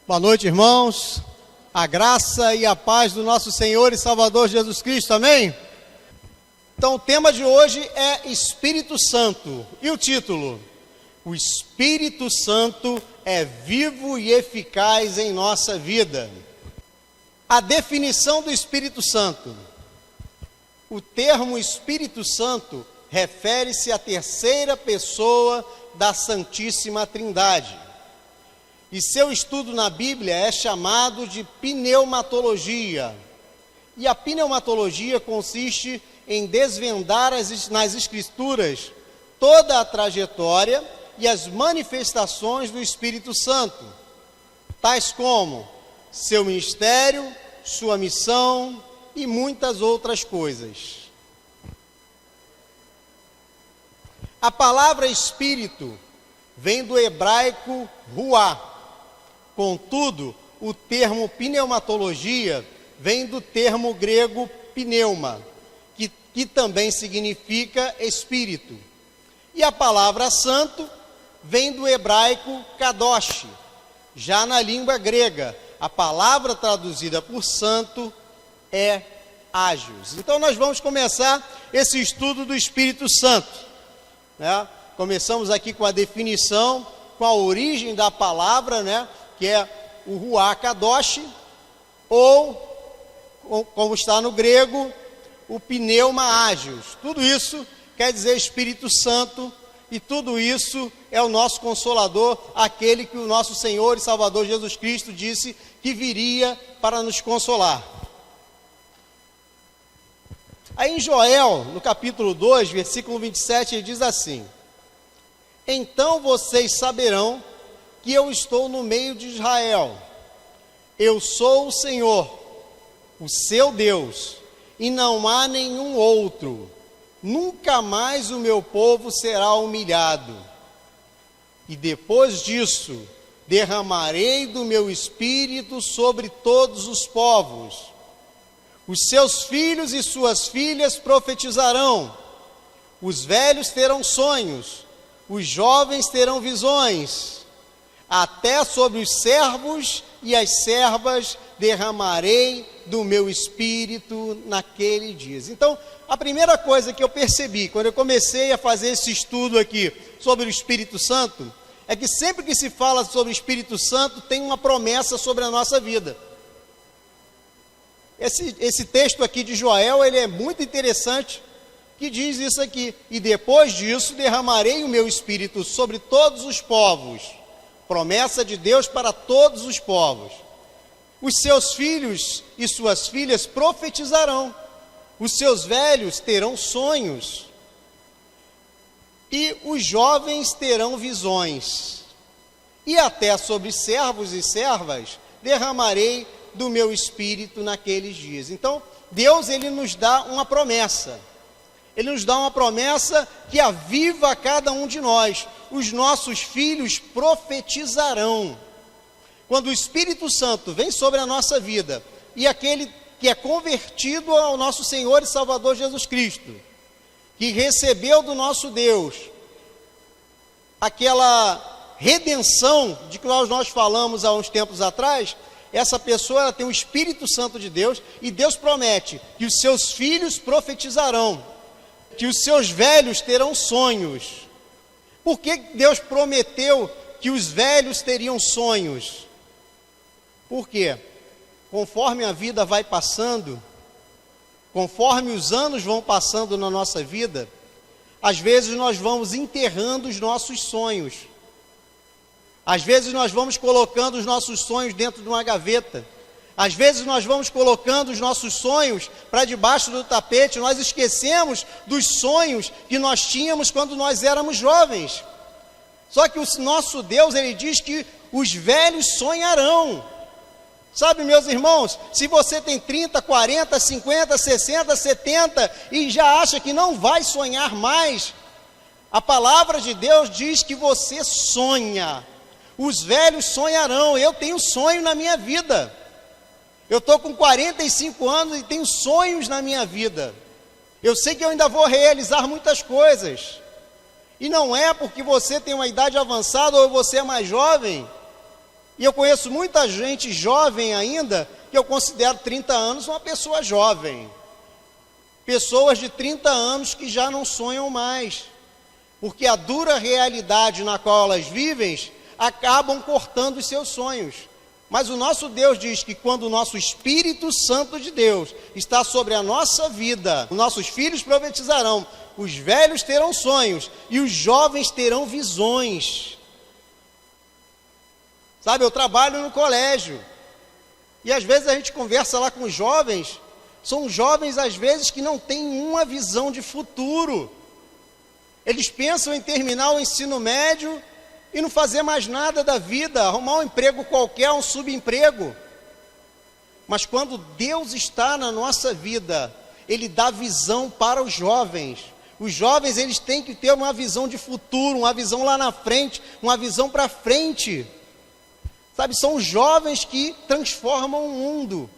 Boa noite, irmãos. A graça e a paz do nosso Senhor e Salvador Jesus Cristo, amém? Então, o tema de hoje é Espírito Santo. E o título? O Espírito Santo é vivo e eficaz em nossa vida. A definição do Espírito Santo. O termo Espírito Santo refere-se à terceira pessoa da Santíssima Trindade. E seu estudo na Bíblia é chamado de pneumatologia. E a pneumatologia consiste em desvendar nas Escrituras toda a trajetória e as manifestações do Espírito Santo, tais como seu ministério, sua missão e muitas outras coisas. A palavra Espírito vem do hebraico ruá. Contudo, o termo pneumatologia vem do termo grego pneuma, que também significa espírito. E a palavra santo vem do hebraico kadosh. Já na língua grega, a palavra traduzida por santo é ágios. Então nós vamos começar esse estudo do Espírito Santo, né? Começamos aqui com a definição, com a origem da palavra, né? Que é o ruach kadosh, ou, como está no grego, o pneuma ágios. Tudo isso quer dizer Espírito Santo, e tudo isso é o nosso Consolador, aquele que o nosso Senhor e Salvador Jesus Cristo disse que viria para nos consolar. Aí em Joel, no capítulo 2, versículo 27, ele diz assim: então vocês saberão que eu estou no meio de Israel. Eu sou o Senhor, o seu Deus, e não há nenhum outro. Nunca mais o meu povo será humilhado. E depois disso, derramarei do meu espírito sobre todos os povos. Os seus filhos e suas filhas profetizarão. Os velhos terão sonhos. Os jovens terão visões. Até sobre os servos e as servas derramarei do meu espírito naqueles dias. Então, a primeira coisa que eu percebi, quando eu comecei a fazer esse estudo aqui sobre o Espírito Santo, é que sempre que se fala sobre o Espírito Santo, tem uma promessa sobre a nossa vida. Esse texto aqui de Joel, ele é muito interessante, que diz isso aqui: e depois disso derramarei o meu espírito sobre todos os povos. Promessa de Deus para todos os povos. Os seus filhos e suas filhas profetizarão. Os seus velhos terão sonhos. E os jovens terão visões. E até sobre servos e servas derramarei do meu espírito naqueles dias. Então, Deus, ele nos dá uma promessa. Ele nos dá uma promessa que aviva a cada um de nós. Os nossos filhos profetizarão. Quando o Espírito Santo vem sobre a nossa vida, e aquele que é convertido ao nosso Senhor e Salvador Jesus Cristo, que recebeu do nosso Deus aquela redenção de que nós falamos há uns tempos atrás, essa pessoa ela tem o Espírito Santo de Deus, e Deus promete que os seus filhos profetizarão, que os seus velhos terão sonhos. Por que Deus prometeu que os velhos teriam sonhos? Por quê? Conforme a vida vai passando, conforme os anos vão passando na nossa vida, às vezes nós vamos enterrando os nossos sonhos. Às vezes nós vamos colocando os nossos sonhos dentro de uma gaveta. Às vezes nós vamos colocando os nossos sonhos para debaixo do tapete. Nós esquecemos dos sonhos que nós tínhamos quando nós éramos jovens. Só que o nosso Deus, ele diz que os velhos sonharão. Sabe, meus irmãos, se você tem 30, 40, 50, 60, 70 e já acha que não vai sonhar mais, a palavra de Deus diz que você sonha. Os velhos sonharão. Eu tenho sonho na minha vida. Eu estou com 45 anos e tenho sonhos na minha vida. Eu sei que eu ainda vou realizar muitas coisas. E não é porque você tem uma idade avançada ou você é mais jovem. E eu conheço muita gente jovem ainda, que eu considero 30 anos uma pessoa jovem. Pessoas de 30 anos que já não sonham mais. Porque a dura realidade na qual elas vivem, acabam cortando os seus sonhos. Mas o nosso Deus diz que quando o nosso Espírito Santo de Deus está sobre a nossa vida, os nossos filhos profetizarão, os velhos terão sonhos e os jovens terão visões. Sabe, eu trabalho no colégio e às vezes a gente conversa lá com os jovens, são jovens às vezes que não têm uma visão de futuro. Eles pensam em terminar o ensino médio e não fazer mais nada da vida, arrumar um emprego qualquer, um subemprego. Mas quando Deus está na nossa vida, Ele dá visão para os jovens. Os jovens, eles têm que ter uma visão de futuro, uma visão lá na frente, uma visão para frente. Sabe, são os jovens que transformam o mundo.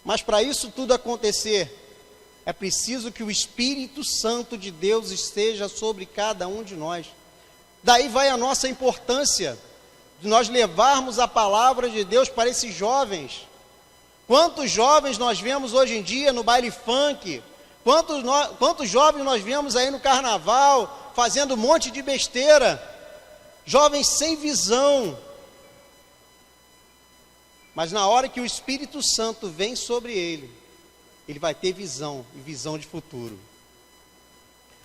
Mas para isso tudo acontecer, é preciso que o Espírito Santo de Deus esteja sobre cada um de nós. Daí vai a nossa importância de nós levarmos a palavra de Deus para esses jovens. Quantos jovens nós vemos hoje em dia no baile funk? Quantos jovens nós vemos aí no carnaval, fazendo um monte de besteira? Jovens sem visão. Mas na hora que o Espírito Santo vem sobre ele, ele vai ter visão, e visão de futuro.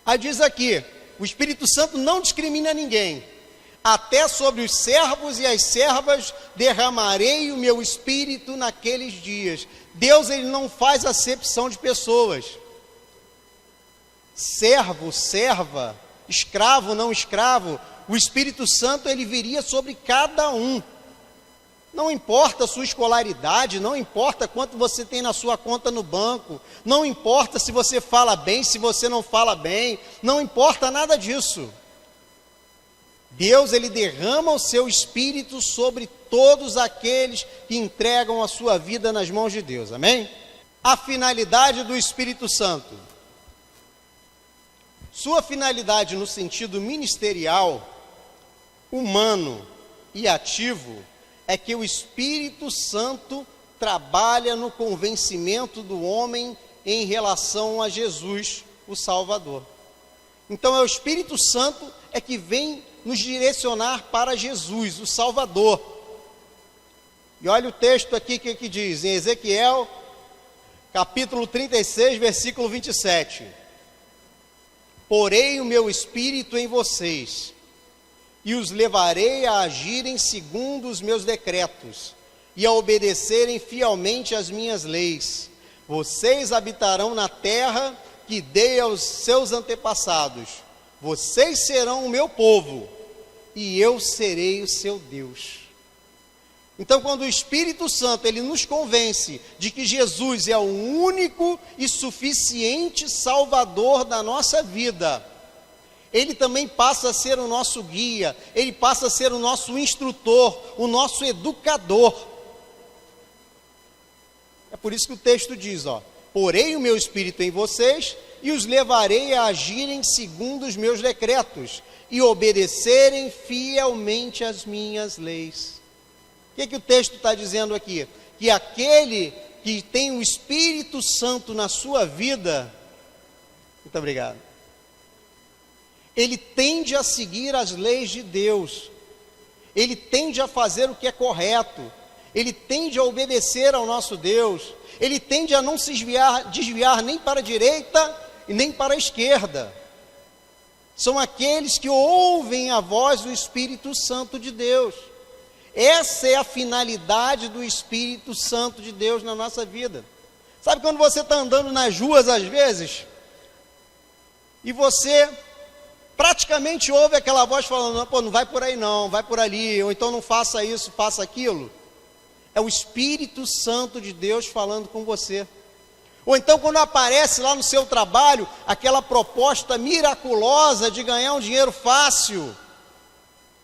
Aí diz aqui, o Espírito Santo não discrimina ninguém. Até sobre os servos e as servas derramarei o meu Espírito naqueles dias. Deus, ele não faz acepção de pessoas. Servo, serva, escravo, não escravo, o Espírito Santo, ele viria sobre cada um. Não importa a sua escolaridade, não importa quanto você tem na sua conta no banco, não importa se você fala bem, se você não fala bem, não importa nada disso. Deus, ele derrama o seu Espírito sobre todos aqueles que entregam a sua vida nas mãos de Deus, amém? A finalidade do Espírito Santo. Sua finalidade no sentido ministerial, humano e ativo, é que o Espírito Santo trabalha no convencimento do homem em relação a Jesus, o Salvador. Então é o Espírito Santo é que vem nos direcionar para Jesus, o Salvador. E olha o texto aqui que diz, em Ezequiel, capítulo 36, versículo 27. Porei o meu Espírito em vocês, e os levarei a agirem segundo os meus decretos, e a obedecerem fielmente às minhas leis. Vocês habitarão na terra que dei aos seus antepassados. Vocês serão o meu povo, e eu serei o seu Deus. Então, quando o Espírito Santo, ele nos convence de que Jesus é o único e suficiente Salvador da nossa vida, ele também passa a ser o nosso guia, ele passa a ser o nosso instrutor, o nosso educador. É por isso que o texto diz, porei o meu Espírito em vocês e os levarei a agirem segundo os meus decretos e obedecerem fielmente às minhas leis. O que o texto está dizendo aqui? Que aquele que tem o Espírito Santo na sua vida, muito obrigado, ele tende a seguir as leis de Deus, ele tende a fazer o que é correto, ele tende a obedecer ao nosso Deus, ele tende a não se desviar nem para a direita e nem para a esquerda. São aqueles que ouvem a voz do Espírito Santo de Deus. Essa é a finalidade do Espírito Santo de Deus na nossa vida. Sabe quando você está andando nas ruas às vezes, e você praticamente ouve aquela voz falando, não vai por aí não, vai por ali, ou então não faça isso, faça aquilo. É o Espírito Santo de Deus falando com você. Ou então quando aparece lá no seu trabalho, aquela proposta miraculosa de ganhar um dinheiro fácil,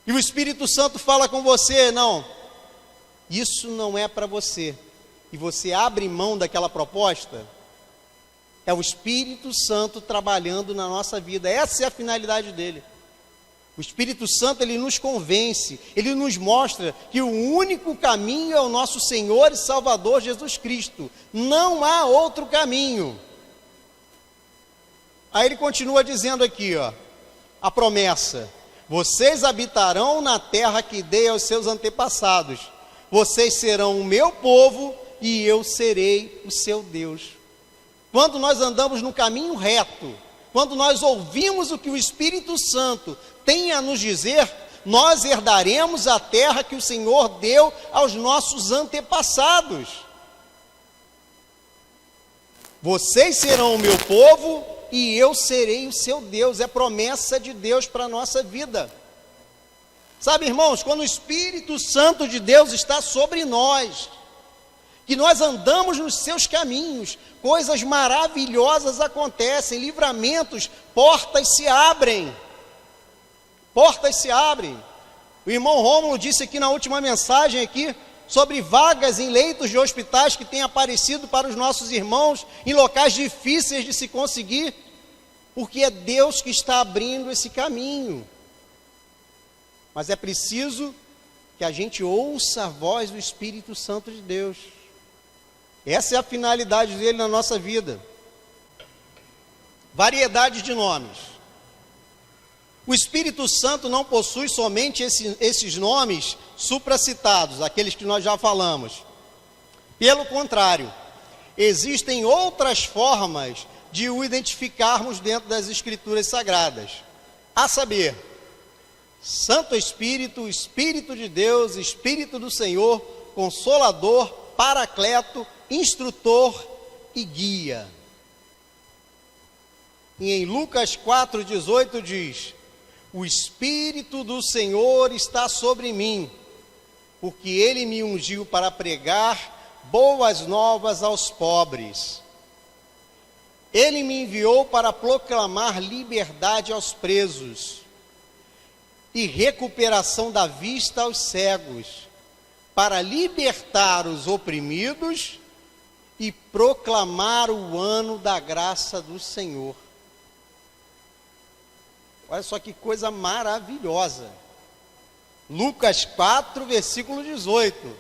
E o Espírito Santo fala com você: não, isso não é para você, e você abre mão daquela proposta, é o Espírito Santo trabalhando na nossa vida. Essa é a finalidade dele. O Espírito Santo, ele nos convence, ele nos mostra que o único caminho é o nosso Senhor e Salvador Jesus Cristo. Não há outro caminho. Aí ele continua dizendo aqui, ó, a promessa: vocês habitarão na terra que dei aos seus antepassados. Vocês serão o meu povo e eu serei o seu Deus. Quando nós andamos no caminho reto, quando nós ouvimos o que o Espírito Santo tem a nos dizer, nós herdaremos a terra que o Senhor deu aos nossos antepassados. Vocês serão o meu povo e eu serei o seu Deus. É promessa de Deus para a nossa vida. Sabe, irmãos, quando o Espírito Santo de Deus está sobre nós, que nós andamos nos seus caminhos, coisas maravilhosas acontecem, livramentos, portas se abrem. Portas se abrem. O irmão Rômulo disse aqui na última mensagem aqui, sobre vagas em leitos de hospitais que têm aparecido para os nossos irmãos, em locais difíceis de se conseguir, porque é Deus que está abrindo esse caminho. Mas é preciso que a gente ouça a voz do Espírito Santo de Deus. Essa é a finalidade dele na nossa vida. Variedade de nomes. O Espírito Santo não possui somente esses nomes supracitados, aqueles que nós já falamos. Pelo contrário, existem outras formas de o identificarmos dentro das Escrituras Sagradas. A saber, Santo Espírito, Espírito de Deus, Espírito do Senhor, Consolador, Paracleto, Instrutor e Guia. E em Lucas 4,18 diz: o Espírito do Senhor está sobre mim, porque Ele me ungiu para pregar boas novas aos pobres. Ele me enviou para proclamar liberdade aos presos e recuperação da vista aos cegos, para libertar os oprimidos e proclamar o ano da graça do Senhor. Olha só que coisa maravilhosa. Lucas 4, versículo 18.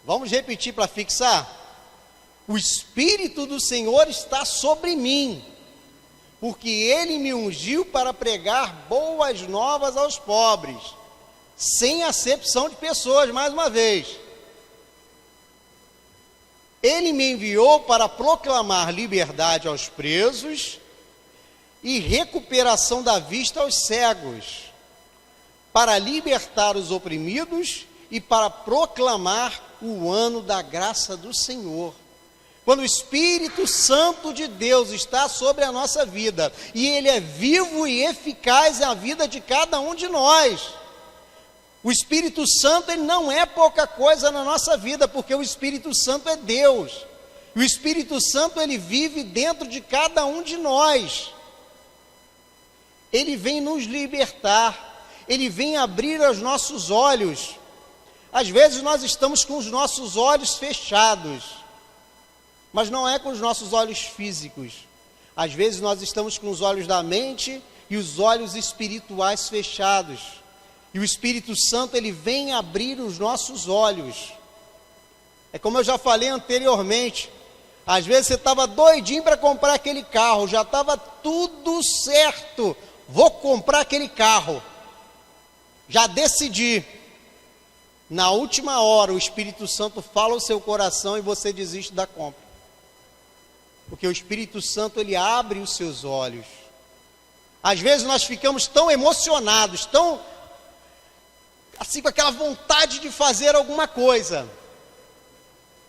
Vamos repetir para fixar? O Espírito do Senhor está sobre mim, porque Ele me ungiu para pregar boas novas aos pobres, sem acepção de pessoas, mais uma vez. Ele me enviou para proclamar liberdade aos presos e recuperação da vista aos cegos, para libertar os oprimidos e para proclamar o ano da graça do Senhor. Quando o Espírito Santo de Deus está sobre a nossa vida, e Ele é vivo e eficaz na vida de cada um de nós, o Espírito Santo, ele não é pouca coisa na nossa vida, porque o Espírito Santo é Deus. O Espírito Santo, ele vive dentro de cada um de nós. Ele vem nos libertar, ele vem abrir os nossos olhos. Às vezes nós estamos com os nossos olhos fechados, mas não é com os nossos olhos físicos. Às vezes nós estamos com os olhos da mente e os olhos espirituais fechados. E o Espírito Santo, ele vem abrir os nossos olhos. É como eu já falei anteriormente, às vezes você estava doidinho para comprar aquele carro, já estava tudo certo, vou comprar aquele carro, já decidi. Na última hora o Espírito Santo fala ao seu coração e você desiste da compra, porque o Espírito Santo, ele abre os seus olhos. Às vezes nós ficamos tão emocionados, tão assim, com aquela vontade de fazer alguma coisa.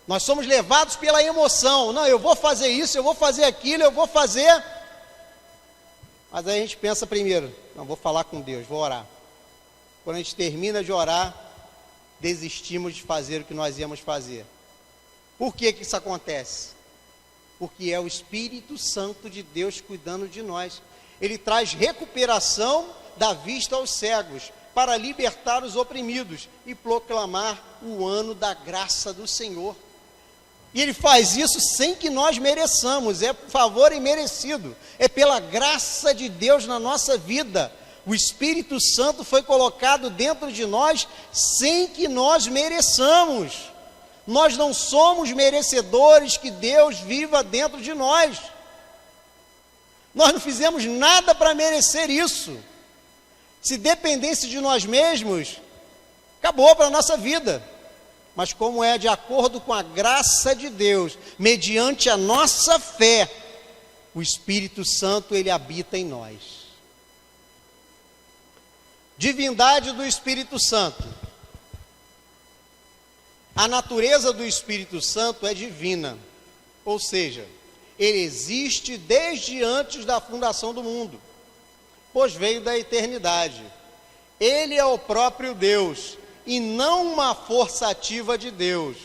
Nós somos levados pela emoção. Não, eu vou fazer isso, eu vou fazer aquilo, eu vou fazer. Mas aí a gente pensa primeiro, não, vou falar com Deus, vou orar. Quando a gente termina de orar, desistimos de fazer o que nós íamos fazer. Por que que isso acontece? Porque é o Espírito Santo de Deus cuidando de nós. Ele traz recuperação da vista aos cegos, para libertar os oprimidos e proclamar o ano da graça do Senhor. E ele faz isso sem que nós mereçamos, é por favor imerecido, é pela graça de Deus na nossa vida. O Espírito Santo foi colocado dentro de nós sem que nós mereçamos. Nós não somos merecedores que Deus viva dentro de nós. Nós não fizemos nada para merecer isso. Se dependesse de nós mesmos, acabou para a nossa vida. Mas como é de acordo com a graça de Deus, mediante a nossa fé, o Espírito Santo, ele habita em nós. Divindade do Espírito Santo. A natureza do Espírito Santo é divina, ou seja, ele existe desde antes da fundação do mundo, pois veio da eternidade. Ele é o próprio Deus, e não uma força ativa de Deus.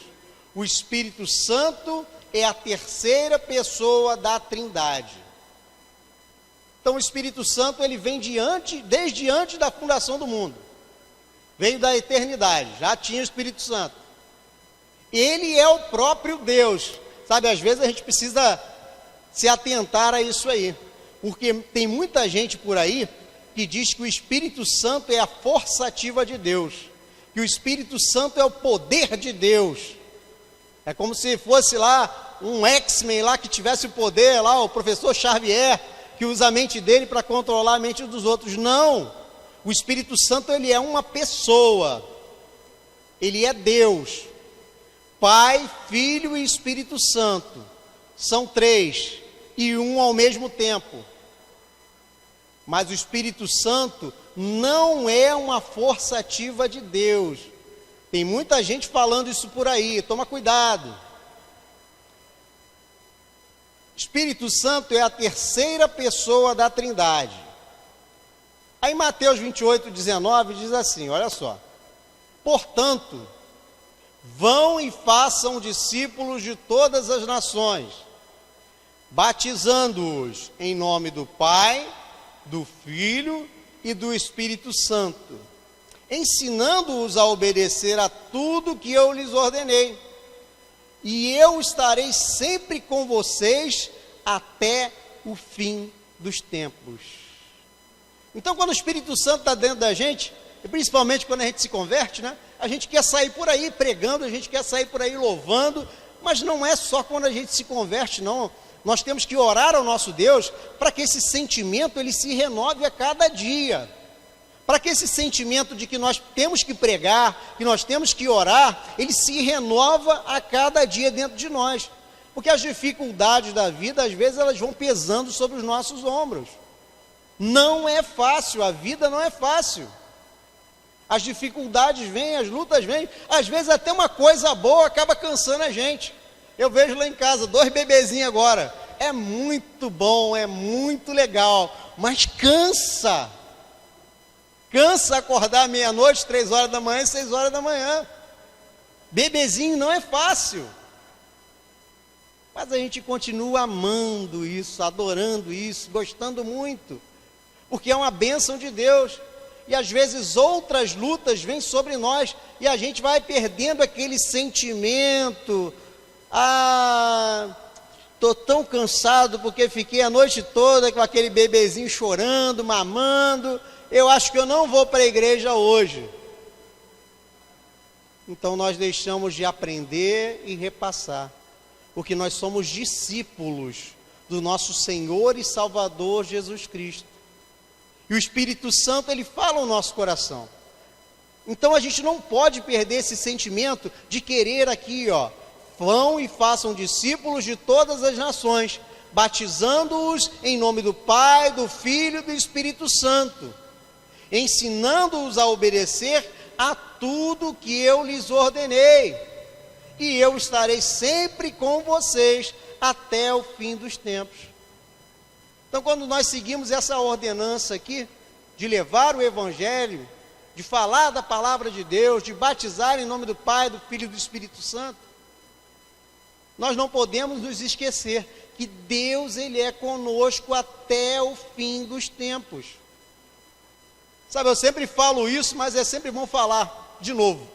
O Espírito Santo é a terceira pessoa da Trindade. Então o Espírito Santo, ele vem desde antes da fundação do mundo. Veio da eternidade, já tinha o Espírito Santo. Ele é o próprio Deus. Sabe, às vezes a gente precisa se atentar a isso aí, porque tem muita gente por aí que diz que o Espírito Santo é a força ativa de Deus, que o Espírito Santo é o poder de Deus. É como se fosse lá um X-Men lá que tivesse o poder, lá o professor Xavier, que usa a mente dele para controlar a mente dos outros. Não, o Espírito Santo, ele é uma pessoa, ele é Deus, Pai, Filho e Espírito Santo, são três, e um ao mesmo tempo. Mas o Espírito Santo não é uma força ativa de Deus. Tem muita gente falando isso por aí, toma cuidado. Espírito Santo é a terceira pessoa da Trindade. Aí Mateus 28:19 diz assim, olha só: portanto, vão e façam discípulos de todas as nações, batizando-os em nome do Pai, do Filho e do Espírito Santo, ensinando-os a obedecer a tudo que eu lhes ordenei. E eu estarei sempre com vocês até o fim dos tempos. Então, quando o Espírito Santo está dentro da gente, e principalmente quando a gente se converte, né? A gente quer sair por aí pregando, a gente quer sair por aí louvando, mas não é só quando a gente se converte, não. Nós temos que orar ao nosso Deus para que esse sentimento ele se renove a cada dia. Para que esse sentimento de que nós temos que pregar, que nós temos que orar, ele se renova a cada dia dentro de nós. Porque as dificuldades da vida, às vezes, elas vão pesando sobre os nossos ombros. Não é fácil, a vida não é fácil. As dificuldades vêm, as lutas vêm, às vezes até uma coisa boa acaba cansando a gente. Eu vejo lá em casa 2 bebezinhos agora, é muito bom, é muito legal, mas cansa acordar meia-noite, 3 horas da manhã, 6 horas da manhã, bebezinho não é fácil, mas a gente continua amando isso, adorando isso, gostando muito, porque é uma bênção de Deus. E às vezes outras lutas vêm sobre nós, e a gente vai perdendo aquele sentimento, estou tão cansado porque fiquei a noite toda com aquele bebezinho chorando, mamando, eu acho que eu não vou para a igreja hoje. Então nós deixamos de aprender e repassar, porque nós somos discípulos do nosso Senhor e Salvador Jesus Cristo. E o Espírito Santo, ele fala no nosso coração. Então a gente não pode perder esse sentimento de querer aqui, vão e façam discípulos de todas as nações, batizando-os em nome do Pai, do Filho e do Espírito Santo, ensinando-os a obedecer a tudo que eu lhes ordenei, e eu estarei sempre com vocês até o fim dos tempos. Então, quando nós seguimos essa ordenança aqui, de levar o Evangelho, de falar da palavra de Deus, de batizar em nome do Pai, do Filho e do Espírito Santo, nós não podemos nos esquecer que Deus, ele é conosco até o fim dos tempos. Sabe, eu sempre falo isso, mas é sempre bom falar de novo.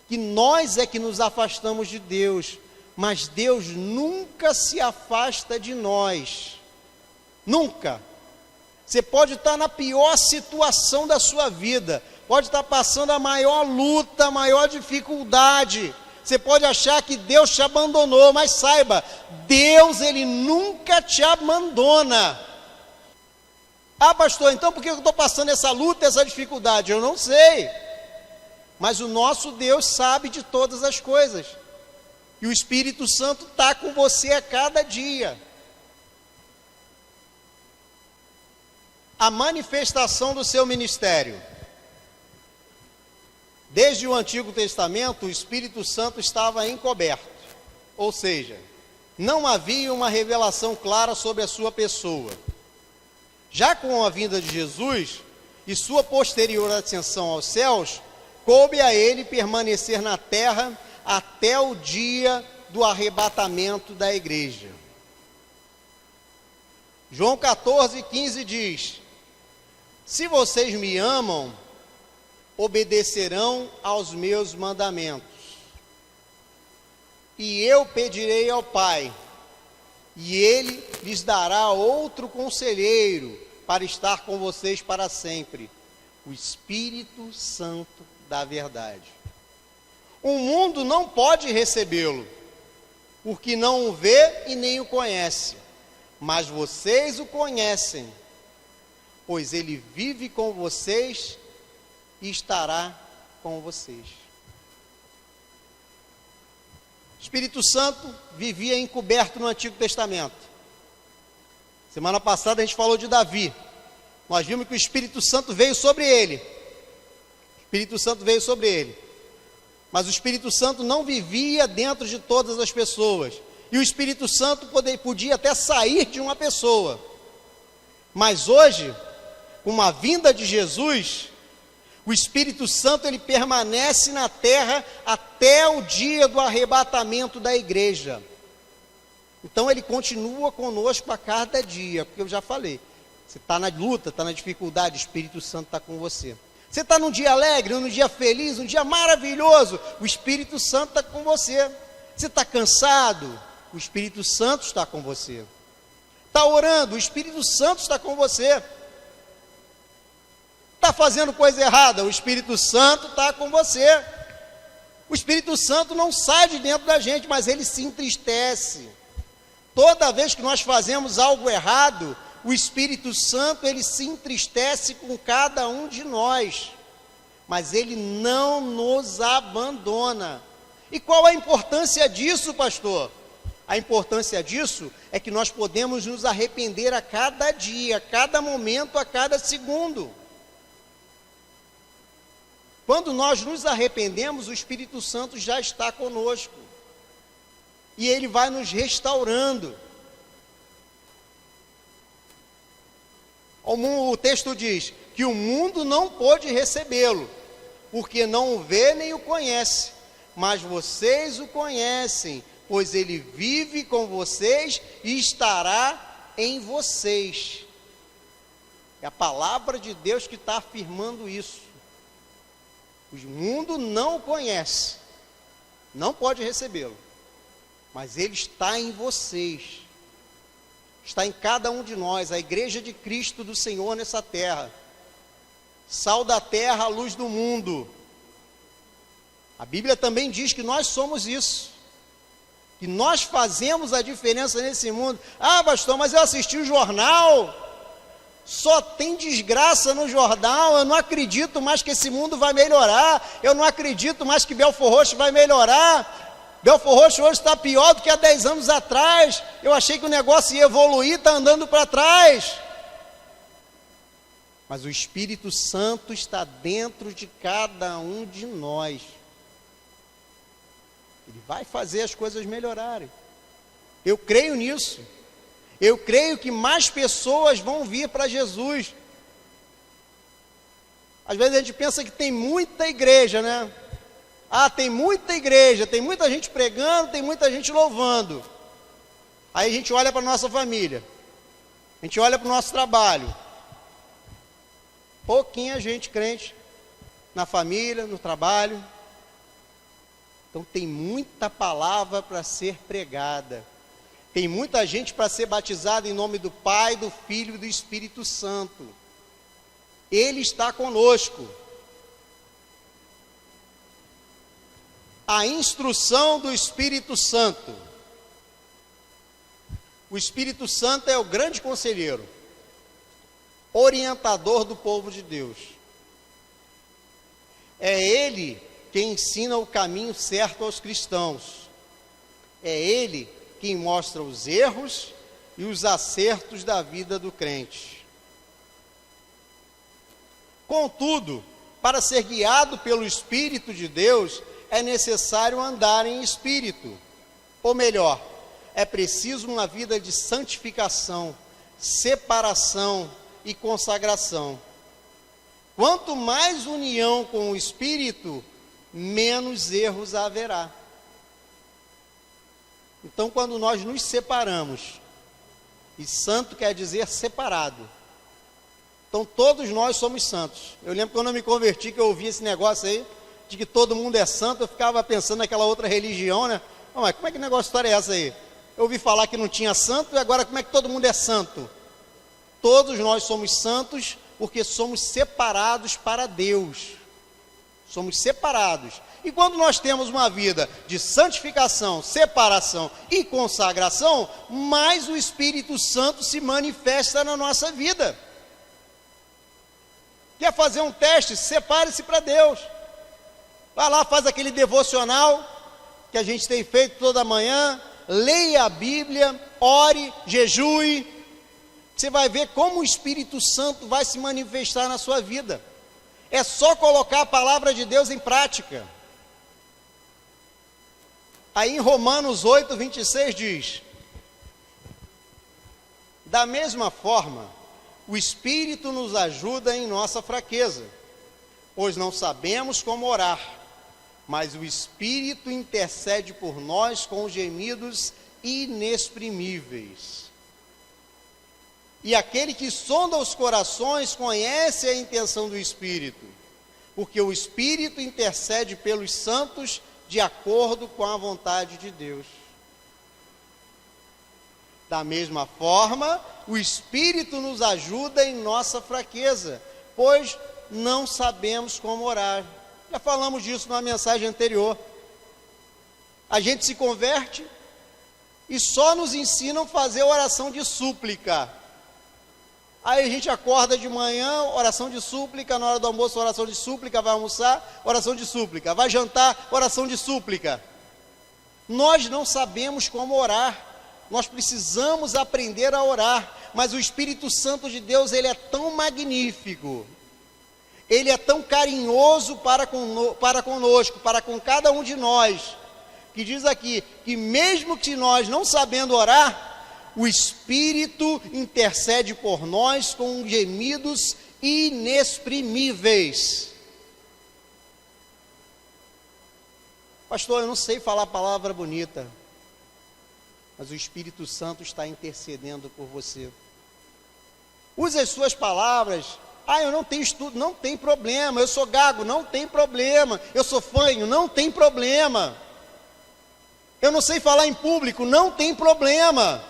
Que nós é que nos afastamos de Deus, mas Deus nunca se afasta de nós. Nunca. Você pode estar na pior situação da sua vida, pode estar passando a maior luta, a maior dificuldade. Você pode achar que Deus te abandonou, mas saiba, Deus, Ele nunca te abandona. Ah, pastor, então por que eu estou passando essa luta, essa dificuldade? Eu não sei. Mas o nosso Deus sabe de todas as coisas. E o Espírito Santo está com você a cada dia. A manifestação do seu ministério. Desde o Antigo Testamento, o Espírito Santo estava encoberto. Ou seja, não havia uma revelação clara sobre a sua pessoa. Já com a vinda de Jesus e sua posterior ascensão aos céus, coube a ele permanecer na terra até o dia do arrebatamento da igreja. João 14:15 diz: se vocês me amam, obedecerão aos meus mandamentos. E eu pedirei ao Pai, e Ele lhes dará outro conselheiro para estar com vocês para sempre, o Espírito Santo da verdade. O mundo não pode recebê-lo, porque não o vê e nem o conhece, mas vocês o conhecem, pois ele vive com vocês e estará com vocês. O Espírito Santo vivia encoberto no Antigo Testamento. Semana passada a gente falou de Davi. Nós vimos que o Espírito Santo veio sobre ele. O Espírito Santo veio sobre ele. Mas o Espírito Santo não vivia dentro de todas as pessoas. E o Espírito Santo podia até sair de uma pessoa. Mas hoje, com a vinda de Jesus, o Espírito Santo ele permanece na terra até o dia do arrebatamento da igreja. Então ele continua conosco a cada dia, porque eu já falei, você está na luta, está na dificuldade, o Espírito Santo está com você. Você está num dia alegre, num dia feliz, um dia maravilhoso, o Espírito Santo está com você. Você está cansado, o Espírito Santo está com você. Está orando, o Espírito Santo está com você. Está fazendo coisa errada, o Espírito Santo está com você. O Espírito Santo não sai de dentro da gente, mas ele se entristece. Toda vez que nós fazemos algo errado, o Espírito Santo ele se entristece com cada um de nós, mas ele não nos abandona. E qual a importância disso, pastor? A importância disso é que nós podemos nos arrepender a cada dia, a cada momento, a cada segundo. Quando nós nos arrependemos, o Espírito Santo já está conosco. E ele vai nos restaurando. O texto diz que o mundo não pôde recebê-lo, porque não o vê nem o conhece, mas vocês o conhecem, pois ele vive com vocês e estará em vocês. É a palavra de Deus que está afirmando isso. O mundo não o conhece, não pode recebê-lo, mas ele está em vocês, está em cada um de nós, a igreja de Cristo do Senhor nessa terra, sal da terra, a luz do mundo. A Bíblia também diz que nós somos isso, que nós fazemos a diferença nesse mundo. Ah, pastor, mas eu assisti o jornal, só tem desgraça no jornal, eu não acredito mais que esse mundo vai melhorar, eu não acredito mais que Belfor Roxo vai melhorar, Belfor Roxo hoje está pior do que há 10 anos atrás, eu achei que o negócio ia evoluir, está andando para trás. Mas o Espírito Santo está dentro de cada um de nós, ele vai fazer as coisas melhorarem, eu creio nisso. Eu creio que mais pessoas vão vir para Jesus. Às vezes a gente pensa que tem muita igreja, né? Ah, tem muita igreja, tem muita gente pregando, tem muita gente louvando. Aí a gente olha para a nossa família, a gente olha para o nosso trabalho. Pouquinha gente crente na família, no trabalho. Então tem muita palavra para ser pregada. Tem muita gente para ser batizada em nome do Pai, do Filho e do Espírito Santo. Ele está conosco. A instrução do Espírito Santo. O Espírito Santo é o grande conselheiro, orientador do povo de Deus. É Ele quem ensina o caminho certo aos cristãos. É Ele quem mostra os erros e os acertos da vida do crente. Contudo, para ser guiado pelo Espírito de Deus, é necessário andar em espírito. Ou melhor, é preciso uma vida de santificação, separação e consagração. Quanto mais união com o Espírito, menos erros haverá. Então, quando nós nos separamos, e santo quer dizer separado, então todos nós somos santos. Eu lembro quando eu me converti, que eu ouvi esse negócio aí, de que todo mundo é santo, eu ficava pensando naquela outra religião, né? Oh, mas como é que negócio, história é essa aí? Eu ouvi falar que não tinha santo, e agora como é que todo mundo é santo? Todos nós somos santos, porque somos separados para Deus. Somos separados. E quando nós temos uma vida de santificação, separação e consagração, mais o Espírito Santo se manifesta na nossa vida. Quer fazer um teste? Separe-se para Deus. Vai lá, faz aquele devocional que a gente tem feito toda manhã, leia a Bíblia, ore, jejue. Você vai ver como o Espírito Santo vai se manifestar na sua vida. É só colocar a palavra de Deus em prática. Aí em Romanos 8, 26 diz: da mesma forma, o Espírito nos ajuda em nossa fraqueza, pois não sabemos como orar, mas o Espírito intercede por nós com gemidos inexprimíveis. E aquele que sonda os corações conhece a intenção do Espírito, porque o Espírito intercede pelos santos de acordo com a vontade de Deus. Da mesma forma, o Espírito nos ajuda em nossa fraqueza, pois não sabemos como orar. Já falamos disso numa mensagem anterior. A gente se converte e só nos ensinam a fazer oração de súplica. Aí a gente acorda de manhã, oração de súplica, na hora do almoço, oração de súplica, vai almoçar, oração de súplica, vai jantar, oração de súplica. Nós não sabemos como orar, nós precisamos aprender a orar, mas o Espírito Santo de Deus, ele é tão magnífico, ele é tão carinhoso para conosco, para com cada um de nós, que diz aqui, que mesmo que nós não sabendo orar, o Espírito intercede por nós com gemidos inexprimíveis. Pastor, eu não sei falar palavra bonita, mas o Espírito Santo está intercedendo por você. Use as suas palavras. Eu não tenho estudo, não tem problema. Eu sou gago, não tem problema. Eu sou fanho, não tem problema. Eu não sei falar em público, não tem problema.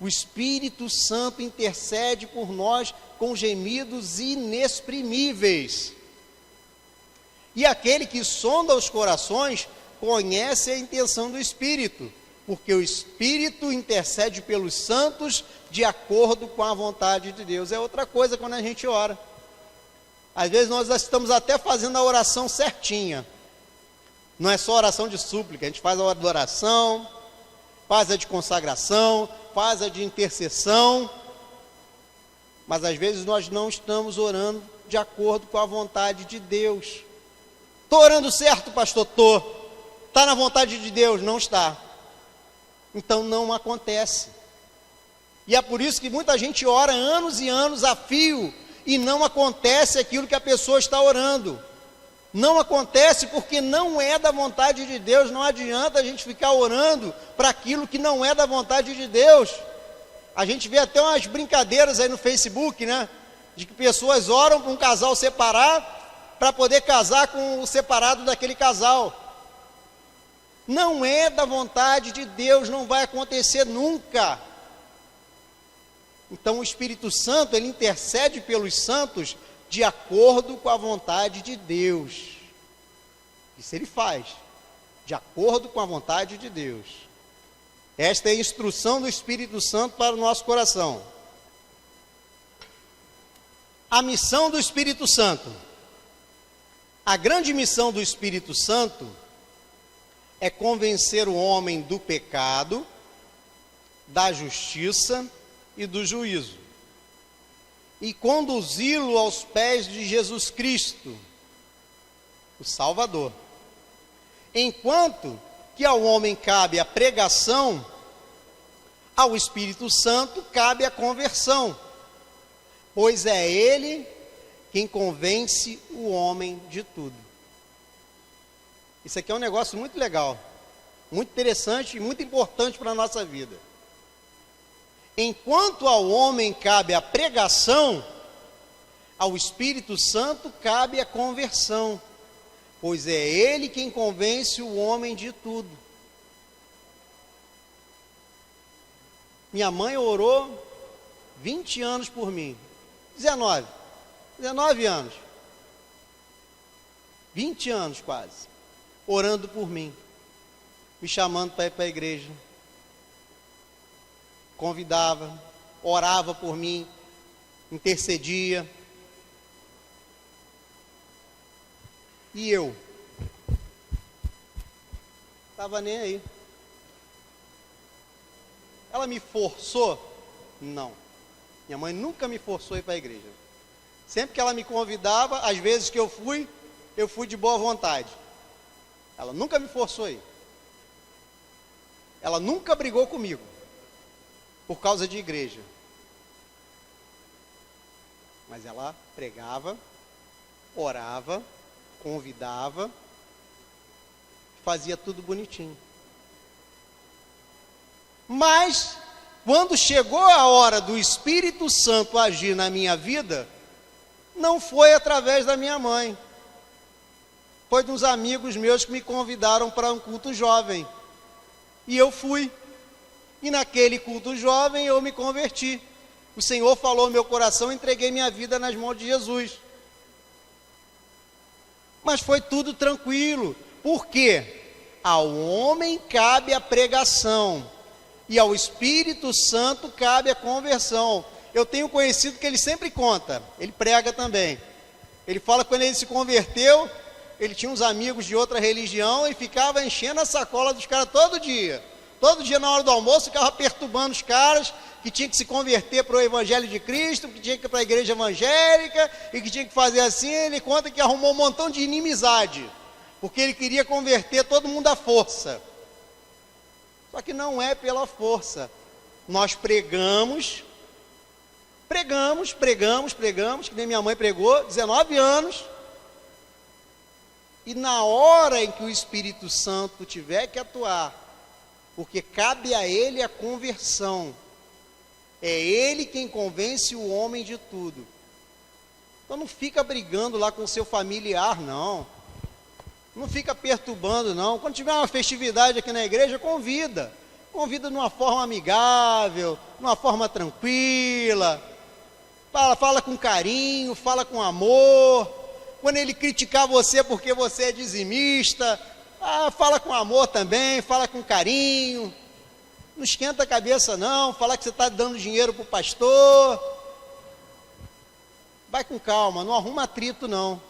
O Espírito Santo intercede por nós com gemidos inexprimíveis. E aquele que sonda os corações conhece a intenção do Espírito, porque o Espírito intercede pelos santos de acordo com a vontade de Deus. É outra coisa quando a gente ora. Às vezes nós estamos até fazendo a oração certinha. Não é só oração de súplica, a gente faz a hora de oração, faz a de consagração, faz a de intercessão, mas às vezes nós não estamos orando de acordo com a vontade de Deus. Estou orando certo, pastor? Estou. Está na vontade de Deus? Não está. Então não acontece. E é por isso que muita gente ora anos e anos a fio, e não acontece aquilo que a pessoa está orando. Não acontece porque não é da vontade de Deus. Não adianta a gente ficar orando para aquilo que não é da vontade de Deus. A gente vê até umas brincadeiras aí no Facebook, né? de que pessoas oram para um casal separar, para poder casar com o separado daquele casal. Não é da vontade de Deus, não vai acontecer nunca. Então o Espírito Santo, ele intercede pelos santos de acordo com a vontade de Deus. Isso ele faz, de acordo com a vontade de Deus. Esta é a instrução do Espírito Santo para o nosso coração. A missão do Espírito Santo. A grande missão do Espírito Santo é convencer o homem do pecado, da justiça e do juízo, e conduzi-lo aos pés de Jesus Cristo, o Salvador. Enquanto que ao homem cabe a pregação, ao Espírito Santo cabe a conversão, pois é ele quem convence o homem de tudo. Isso aqui é um negócio muito legal, muito interessante e muito importante para a nossa vida. Enquanto ao homem cabe a pregação, ao Espírito Santo cabe a conversão, pois é ele quem convence o homem de tudo. Minha mãe orou 20 anos por mim, 19 anos, 20 anos quase, orando por mim, me chamando para ir para a igreja, convidava, orava por mim, intercedia. E eu estava nem aí. Ela me forçou? Não. Minha mãe nunca me forçou a ir para a igreja. Sempre que ela me convidava, às vezes que eu fui de boa vontade. Ela nunca me forçou a ir. Ela nunca brigou comigo por causa de igreja. Mas ela pregava, orava, convidava, fazia tudo bonitinho. Mas, quando chegou a hora do Espírito Santo agir na minha vida, não foi através da minha mãe. Foi de uns amigos meus que me convidaram para um culto jovem. E eu fui. E naquele culto jovem eu me converti. O Senhor falou no meu coração, entreguei minha vida nas mãos de Jesus. Mas foi tudo tranquilo. Por quê? Ao homem cabe a pregação e ao Espírito Santo cabe a conversão. Eu tenho conhecido que ele sempre conta, ele prega também. Ele fala que quando ele se converteu, ele tinha uns amigos de outra religião e ficava enchendo a sacola dos caras todo dia. Todo dia na hora do almoço ficava perturbando os caras que tinham que se converter para o Evangelho de Cristo, que tinha que ir para a igreja evangélica e que tinha que fazer assim. Ele conta que arrumou um montão de inimizade, porque ele queria converter todo mundo à força. Só que não é pela força. Nós pregamos, que nem minha mãe pregou, 19 anos. E na hora em que o Espírito Santo tiver que atuar, porque cabe a ele a conversão, é ele quem convence o homem de tudo. Então não fica brigando lá com o seu familiar, não. Não fica perturbando, não. Quando tiver uma festividade aqui na igreja, convida. Convida de uma forma amigável, de uma forma tranquila. Fala com carinho, fala com amor. Quando ele criticar você porque você é dizimista, fala com amor também, fala com carinho. Não esquenta a cabeça não, fala que você está dando dinheiro para o pastor. Vai com calma, não arruma atrito não.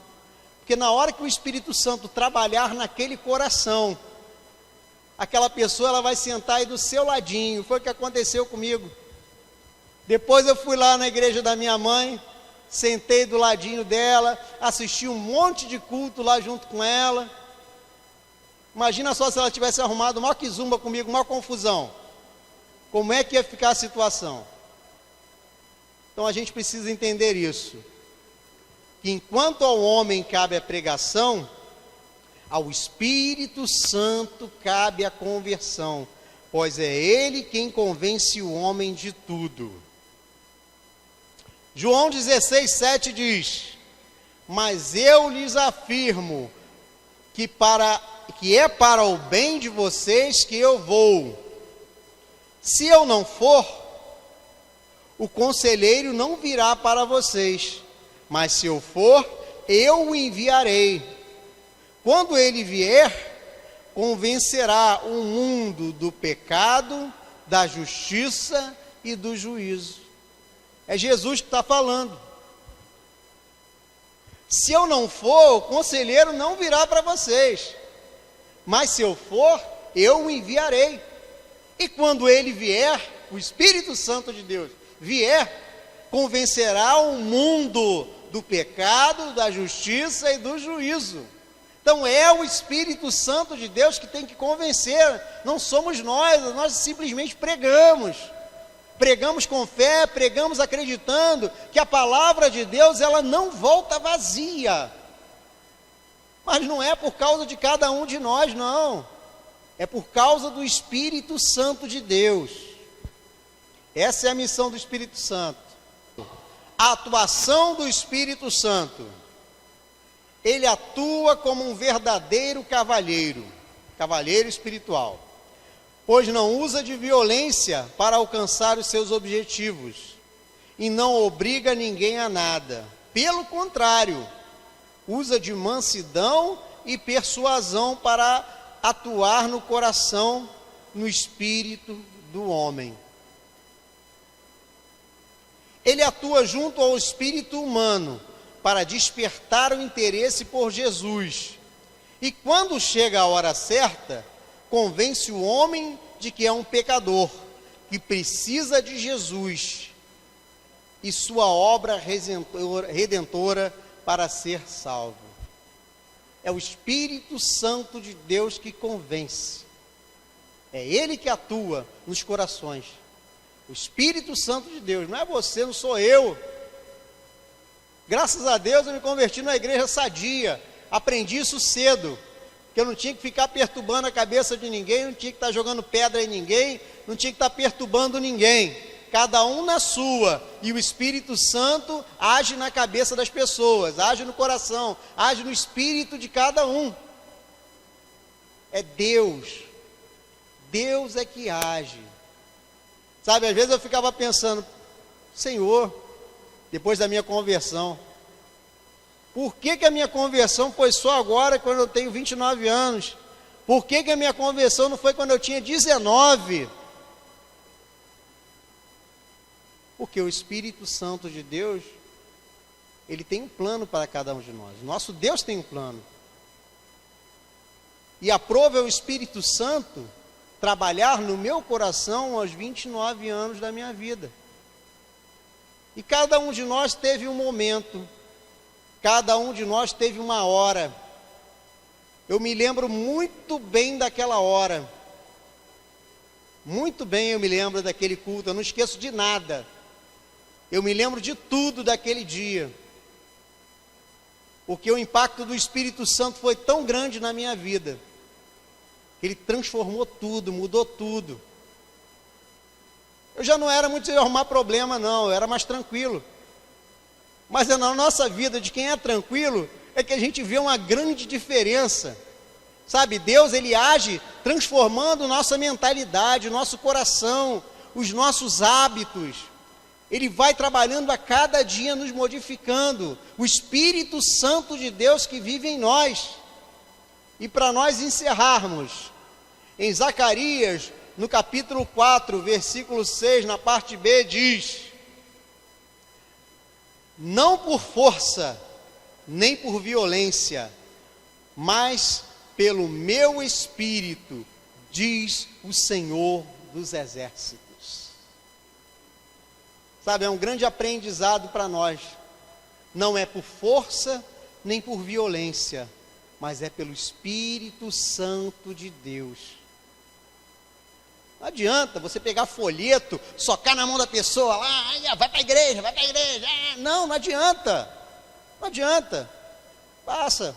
Porque na hora que o Espírito Santo trabalhar naquele coração, aquela pessoa ela vai sentar aí do seu ladinho. Foi o que aconteceu comigo. Depois eu fui lá na igreja da minha mãe, sentei do ladinho dela, assisti um monte de culto lá junto com ela. Imagina só se ela tivesse arrumado uma quizumba comigo, uma confusão. Como é que ia ficar a situação? Então a gente precisa entender isso. Que enquanto ao homem cabe a pregação, ao Espírito Santo cabe a conversão, pois é ele quem convence o homem de tudo. João 16:7 diz: mas eu lhes afirmo que é para o bem de vocês que eu vou. Se eu não for, o conselheiro não virá para vocês, mas se eu for, eu o enviarei. Quando ele vier, convencerá o mundo do pecado, da justiça e do juízo. É Jesus que está falando. Se eu não for, o conselheiro não virá para vocês, mas se eu for, eu o enviarei. E quando ele vier, o Espírito Santo de Deus vier, convencerá o mundo do pecado, da justiça e do juízo. Então é o Espírito Santo de Deus que tem que convencer, não somos nós simplesmente pregamos. Pregamos com fé, pregamos acreditando que a palavra de Deus, ela não volta vazia. Mas não é por causa de cada um de nós, não. É por causa do Espírito Santo de Deus. Essa é a missão do Espírito Santo. A atuação do Espírito Santo. Ele atua como um verdadeiro cavalheiro espiritual, pois não usa de violência para alcançar os seus objetivos e não obriga ninguém a nada. Pelo contrário, usa de mansidão e persuasão para atuar no coração, no espírito do homem. Ele atua junto ao espírito humano para despertar o interesse por Jesus. E quando chega a hora certa, convence o homem de que é um pecador, que precisa de Jesus e sua obra redentora para ser salvo. É o Espírito Santo de Deus que convence. É Ele que atua nos corações. O Espírito Santo de Deus, não é você, não sou eu. Graças a Deus eu me converti na igreja sadia, aprendi isso cedo, que eu não tinha que ficar perturbando a cabeça de ninguém, não tinha que estar jogando pedra em ninguém, não tinha que estar perturbando ninguém, cada um na sua, e o Espírito Santo age na cabeça das pessoas, age no coração, age no espírito de cada um. É Deus é que age. Sabe, às vezes eu ficava pensando, Senhor, depois da minha conversão, por que a minha conversão foi só agora, quando eu tenho 29 anos? Por que a minha conversão não foi quando eu tinha 19? Porque o Espírito Santo de Deus, ele tem um plano para cada um de nós. Nosso Deus tem um plano. E aprove ao Espírito Santo trabalhar no meu coração aos 29 anos da minha vida. E cada um de nós teve um momento, cada um de nós teve uma hora. Eu me lembro muito bem daquela hora, muito bem eu me lembro daquele culto, eu não esqueço de nada, eu me lembro de tudo daquele dia, porque o impacto do Espírito Santo foi tão grande na minha vida, que ele transformou tudo, mudou tudo. Eu já não era muito de arrumar problema, não, eu era mais tranquilo. Mas é na nossa vida, de quem é tranquilo, é que a gente vê uma grande diferença. Sabe, Deus, ele age transformando nossa mentalidade, nosso coração, os nossos hábitos. Ele vai trabalhando a cada dia, nos modificando. O Espírito Santo de Deus que vive em nós. E para nós encerrarmos, em Zacarias, no capítulo 4, versículo 6, na parte B, diz: não por força, nem por violência, mas pelo meu Espírito, diz o Senhor dos Exércitos. Sabe, é um grande aprendizado para nós. Não é por força, nem por violência, mas é pelo Espírito Santo de Deus. Não adianta você pegar folheto, socar na mão da pessoa lá, vai para a igreja, vai para a igreja. Não adianta. Não adianta. Passa.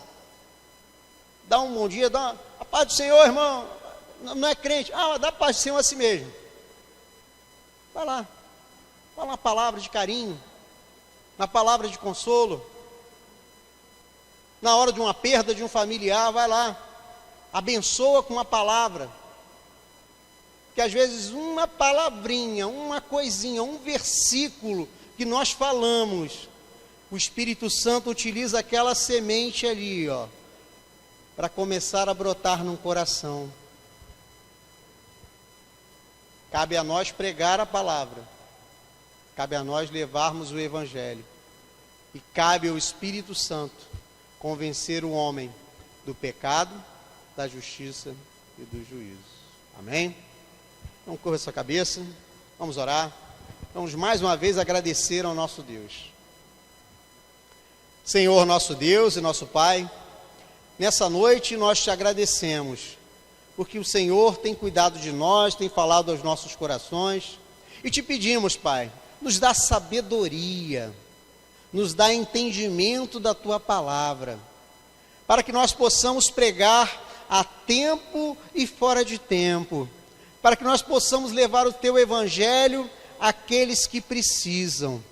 Dá um bom dia, dá a paz do Senhor, irmão. Não é crente. Dá a paz do Senhor a si mesmo. Vai lá. Fala uma palavra de carinho. na palavra de consolo. Na hora de uma perda de um familiar, vai lá, abençoa com uma palavra. Que às vezes uma palavrinha, uma coisinha, um versículo que nós falamos, o Espírito Santo utiliza aquela semente ali, ó, para começar a brotar num coração. Cabe a nós pregar a palavra, cabe a nós levarmos o Evangelho, e cabe ao Espírito Santo convencer o homem do pecado, da justiça e do juízo. Amém? Não curva sua cabeça, vamos orar, vamos mais uma vez agradecer ao nosso Deus. Senhor, nosso Deus e nosso Pai, nessa noite nós te agradecemos, porque o Senhor tem cuidado de nós, tem falado aos nossos corações, e te pedimos, Pai, nos dá sabedoria, nos dá entendimento da Tua palavra, para que nós possamos pregar a tempo e fora de tempo, para que nós possamos levar o Teu Evangelho àqueles que precisam,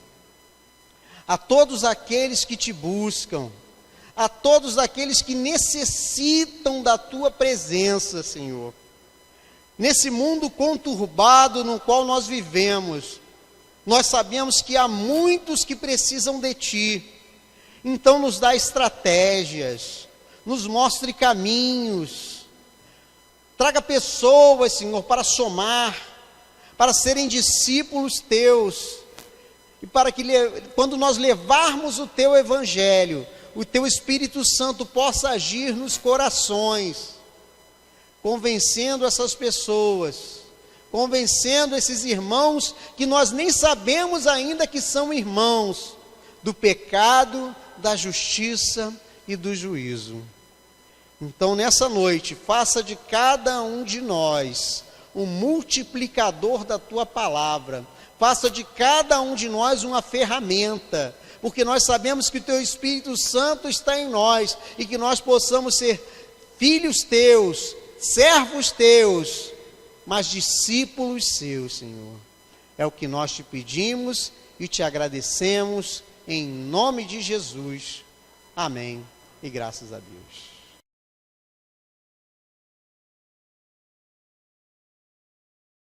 a todos aqueles que Te buscam, a todos aqueles que necessitam da Tua presença, Senhor. Nesse mundo conturbado no qual nós vivemos, nós sabemos que há muitos que precisam de Ti, então nos dá estratégias, nos mostre caminhos, traga pessoas, Senhor, para somar, para serem discípulos Teus, e para que quando nós levarmos o Teu Evangelho, o Teu Espírito Santo possa agir nos corações, convencendo essas pessoas, convencendo esses irmãos que nós nem sabemos ainda que são irmãos, do pecado, da justiça e do juízo. Então, nessa noite, faça de cada um de nós um multiplicador da Tua palavra, faça de cada um de nós uma ferramenta, porque nós sabemos que o Teu Espírito Santo está em nós, e que nós possamos ser filhos Teus, servos Teus, mas discípulos Seus, Senhor. É o que nós Te pedimos e Te agradecemos, em nome de Jesus. Amém. E graças a Deus.